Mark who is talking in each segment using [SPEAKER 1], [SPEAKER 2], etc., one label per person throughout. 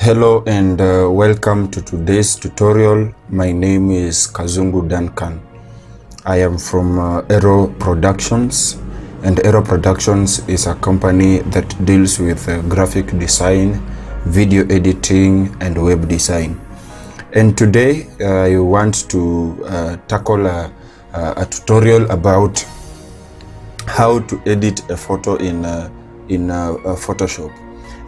[SPEAKER 1] Hello and welcome to today's tutorial. My name is Kazungu Duncan. I am from Aero Productions, and Aero Productions is a company that deals with graphic design, video editing and web design. And today I want to tackle a tutorial about how to edit a photo in Photoshop.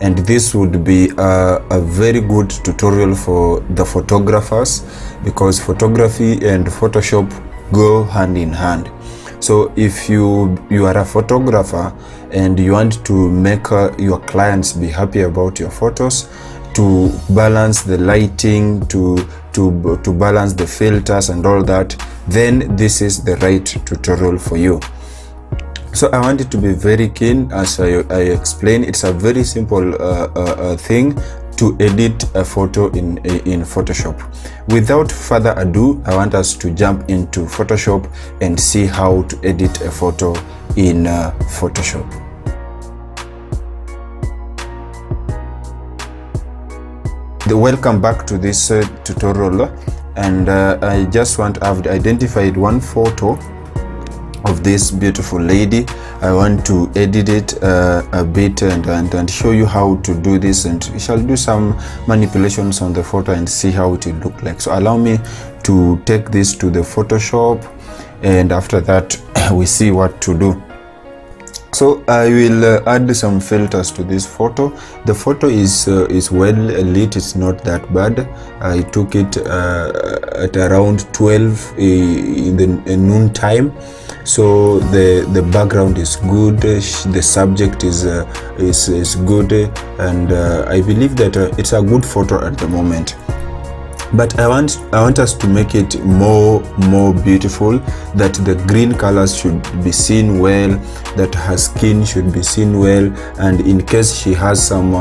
[SPEAKER 1] And this would be a very good tutorial for the photographers, because photography and Photoshop go hand in hand. So if you are a photographer and you want to make your clients be happy about your photos, to balance the lighting, to balance the filters and all that, then this is the right tutorial for you. So I want it to be very keen. As I explain, it's a very simple thing to edit a photo in Photoshop. Without further ado, I want us to jump into Photoshop and see how to edit a photo in Photoshop. Welcome back to this tutorial, and I just I've identified one photo of this beautiful lady. I want to edit it a bit and show you how to do this, and we shall do some manipulations on the photo and see how it will look like. So allow me to take this to the Photoshop, and after that we see what to do. So I will add some filters to this photo. The photo is well lit, it's not that bad. I took it at around 12 in the noon time. So the background is good, the subject is good, and I believe that it's a good photo at the moment. But I want us to make it more beautiful, that the green colors should be seen well, that her skin should be seen well, and in case she has some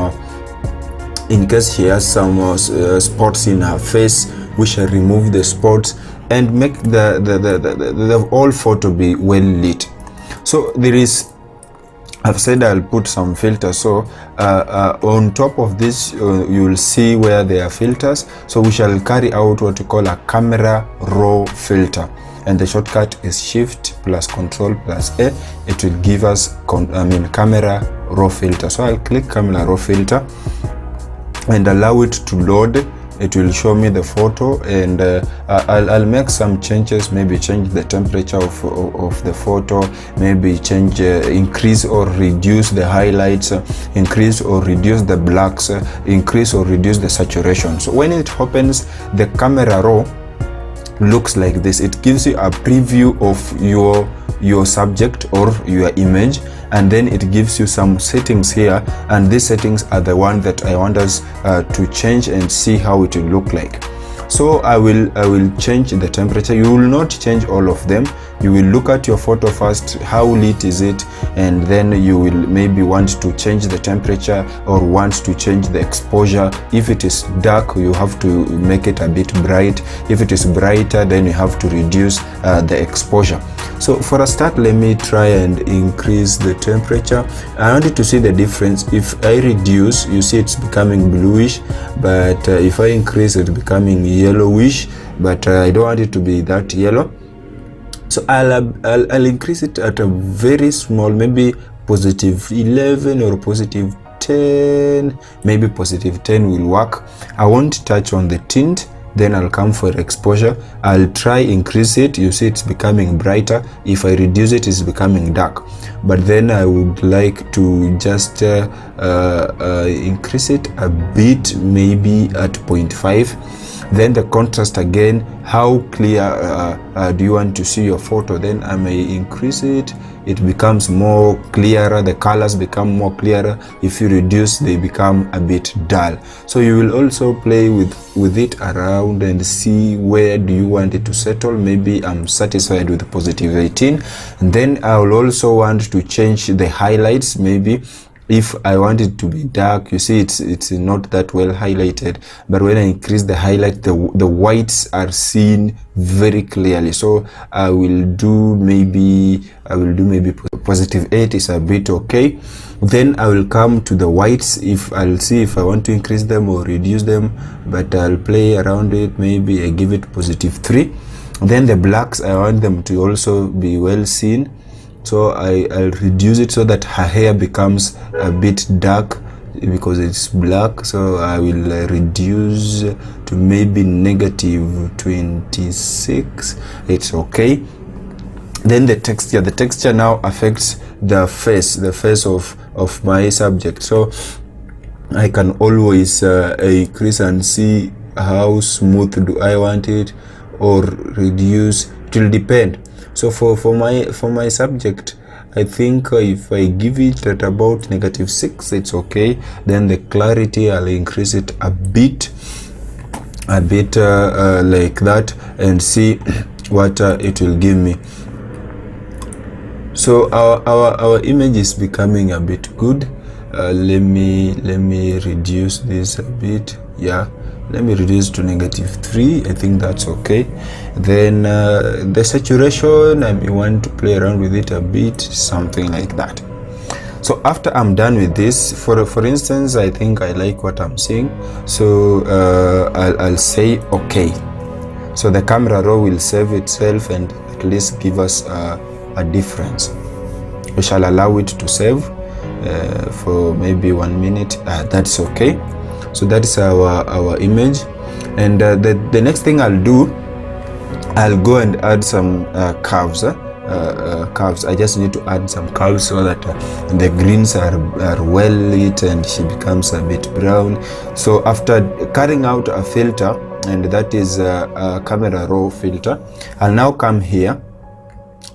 [SPEAKER 1] spots in her face, we shall remove the spots and make the whole photo be well lit. So I've said I'll put some filters. So on top of this, you will see where there are filters. So we shall carry out what we call a camera raw filter, and the shortcut is Shift plus Control plus A. It will give us camera raw filter. So I'll click camera raw filter and allow it to load. It will show me the photo, and I'll make some changes, maybe change the temperature of the photo, maybe change, increase or reduce the highlights, increase or reduce the blacks, increase or reduce the saturation. So when it opens, the camera raw looks like this. It gives you a preview of your subject or your image, and then it gives you some settings here, and these settings are the one that I want us to change and see how it will look like. So I will change the temperature. You will not change all of them. You will look at your photo first, how lit is it, and then you will maybe want to change the temperature or want to change the exposure. If it is dark, you have to make it a bit bright. If it is brighter, then you have to reduce the exposure. So for a start, let me try and increase the temperature. I wanted to see the difference. If I reduce, you see it's becoming bluish, but if I increase, it's becoming yellowish, but I don't want it to be that yellow. So I'll increase it at a very small, maybe positive 11 or positive 10, maybe positive 10 will work. I won't touch on the tint. Then I'll come for exposure. I'll try increase it. You see it's becoming brighter. If I reduce it, it's becoming dark. But then I would like to just increase it a bit, maybe at 0.5. Then the contrast again, how clear do you want to see your photo? Then I may increase it. It becomes more clearer, the colors become more clearer. If you reduce, they become a bit dull. So you will also play with it around and see where do you want it to settle. Maybe I'm satisfied with positive 18, and then I will also want to change the highlights. Maybe if I want it to be dark, you see it's not that well highlighted, but when I increase the highlight, the whites are seen very clearly. So I will do maybe positive 8 is a bit okay. Then I will come to the whites. If I'll see if I want to increase them or reduce them, but I'll play around it. Maybe I give it +3. Then the blacks, I want them to also be well seen, so I'll reduce it so that her hair becomes a bit dark because it's black. So I will reduce to maybe -26. It's okay. Then the texture now affects the face of my subject, so I can always increase and see how smooth do I want it, or reduce. It will depend. So for my subject, I think if I give it at about -6, it's okay. Then the clarity, I'll increase it a bit like that, and see what it will give me. So our image is becoming a bit good. Let me reduce this a bit. Yeah, let me reduce to -3. I think that's okay. Then the saturation, I may want to play around with it a bit, something like that. So after I'm done with this, for instance, I think I like what I'm seeing, so I'll say okay. So the camera raw will save itself and at least give us a difference. We shall allow it to save for maybe 1 minute. That's okay. So that's our image. And the next thing I'll do, I'll go and add some curves. Curves. I just need to add some curves so that the greens are well lit and she becomes a bit brown. So after carrying out a filter, and that is a camera raw filter, I'll now come here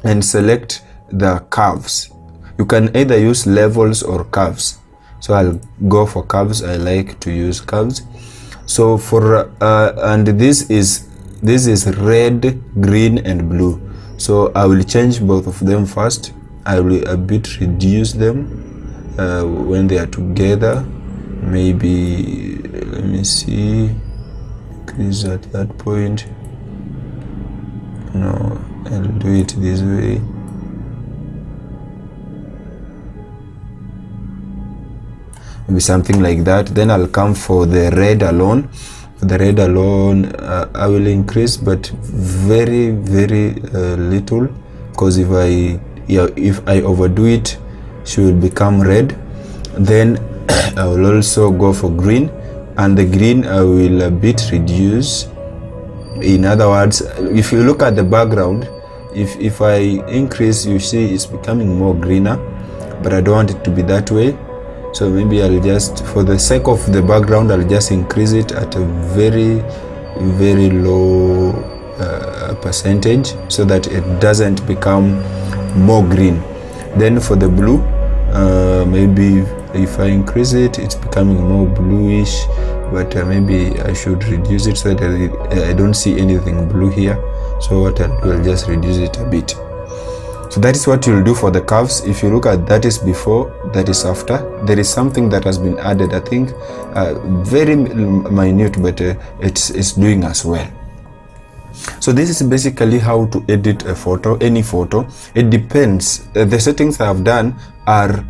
[SPEAKER 1] and select the curves. You can either use levels or curves. So I'll go for curves. I like to use curves. So for and this is red, green and blue. So I will change both of them first. I will a bit reduce them when they are together. Maybe let me see, increase at that point. No, I'll do it this way. Maybe something like that. Then I'll come for the red alone. For the red alone, I will increase, but very little, because if I overdo it, she will become red. Then I will also go for green, and the green I will a bit reduce. In other words, if you look at the background, if I increase, you see it's becoming more greener, but I don't want it to be that way. So maybe I'll just, for the sake of the background, I'll just increase it at a very low percentage so that it doesn't become more green. Then for the blue, maybe if I increase it, it's becoming more bluish, but maybe I should reduce it so that I don't see anything blue here. So what I'll do, I'll just reduce it a bit. So that is what you'll do for the curves. If you look at that is before, that is after. There is something that has been added, I think very minute, but it's doing as well. So this is basically how to edit a photo, any photo. It depends. The settings I have done are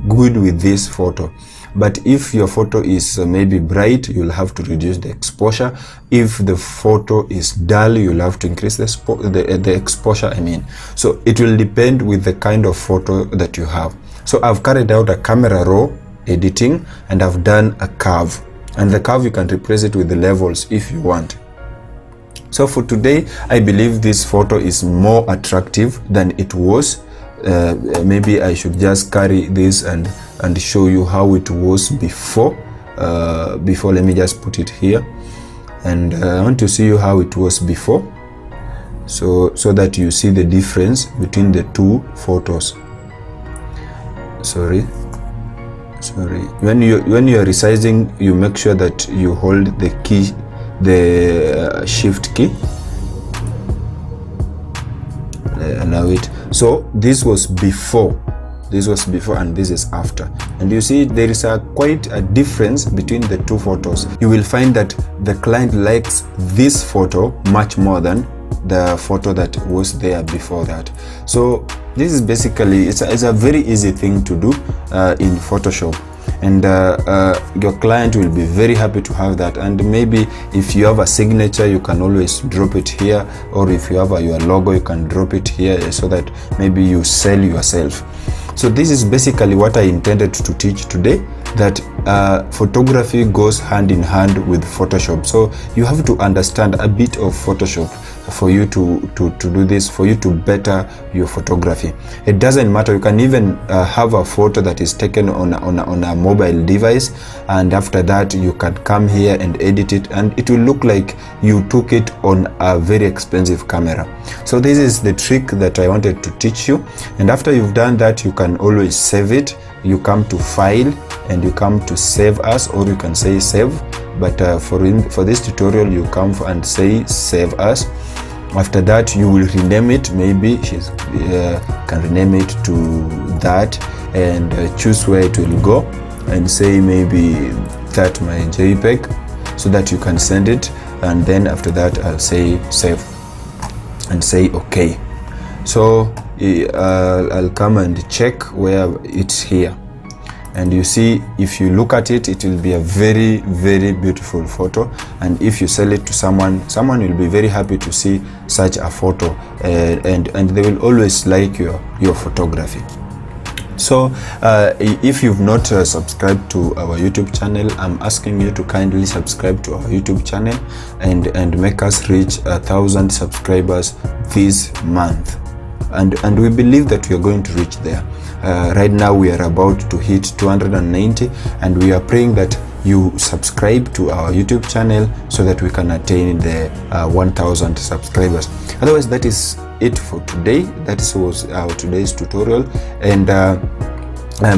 [SPEAKER 1] good with this photo. But if your photo is maybe bright, you'll have to reduce the exposure. If the photo is dull, you'll have to increase the exposure, I mean. So it will depend with the kind of photo that you have. So I've carried out a camera raw editing, and I've done a curve. And the curve, you can replace it with the levels if you want. So for today, I believe this photo is more attractive than it was. Maybe I should just carry this and show you how it was before. Let me just put it here, and I want to see you how it was before, so that you see the difference between the two photos. Sorry. When you are resizing, you make sure that you hold the key, the shift key. Allow it. So this was before, and this is after, and you see there is quite a difference between the two photos. You will find that the client likes this photo much more than the photo that was there before that. So This is basically, it's a very easy thing to do in Photoshop, and your client will be very happy to have that. And maybe if you have a signature, you can always drop it here, or if you have your logo, you can drop it here, so that maybe you sell yourself. So this is basically what I intended to teach today, that photography goes hand in hand with Photoshop. So you have to understand a bit of Photoshop for you to do this, for you to better your photography. It doesn't matter, you can even have a photo that is taken on a mobile device, and after that you can come here and edit it, and it will look like you took it on a very expensive camera. So this is the trick that I wanted to teach you, and after you've done that, you can always save it. You come to File and you come to Save As, or you can say Save, but for this tutorial you come and say Save As. After that, you will rename it. Maybe can rename it to that, and choose where it will go, and say maybe that my JPEG, so that you can send it. And then after that, I'll say Save and say OK. So I'll come and check where it's here, and you see, if you look at it, it will be a very, very beautiful photo. And if you sell it to someone will be very happy to see such a photo, and they will always like your photography. So if you've not subscribed to our YouTube channel, I'm asking you to kindly subscribe to our YouTube channel and make us reach 1,000 subscribers this month. And we believe that we are going to reach there. Right now we are about to hit 290, and we are praying that you subscribe to our YouTube channel so that we can attain the 1,000 subscribers. Otherwise, that is it for today. That was our today's tutorial, and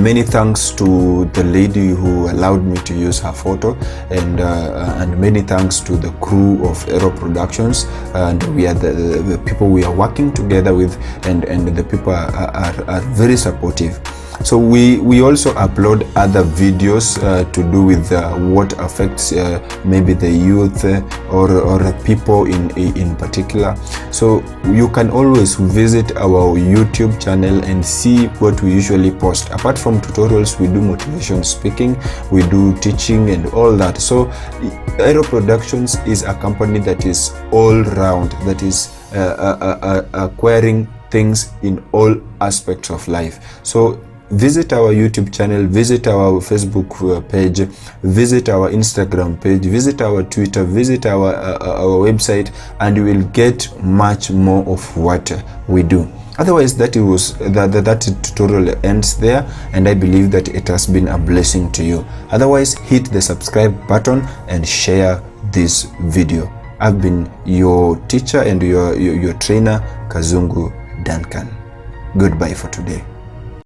[SPEAKER 1] many thanks to the lady who allowed me to use her photo, and many thanks to the crew of Aero Productions, and we are the people we are working together with, and the people are very supportive. So we also upload other videos to do with what affects maybe the youth or people in particular. So you can always visit our YouTube channel and see what we usually post. Apart from tutorials, we do motivation speaking, we do teaching and all that. So Aero Productions is a company that is all round, that is acquiring things in all aspects of life. So visit our YouTube channel, visit our Facebook page, visit our Instagram page, visit our Twitter, visit our website, and you will get much more of what we do. Otherwise, that tutorial ends there, and I believe that it has been a blessing to you. Otherwise, hit the subscribe button and share this video. I've been your teacher and your trainer, Kazungu Duncan. Goodbye for today.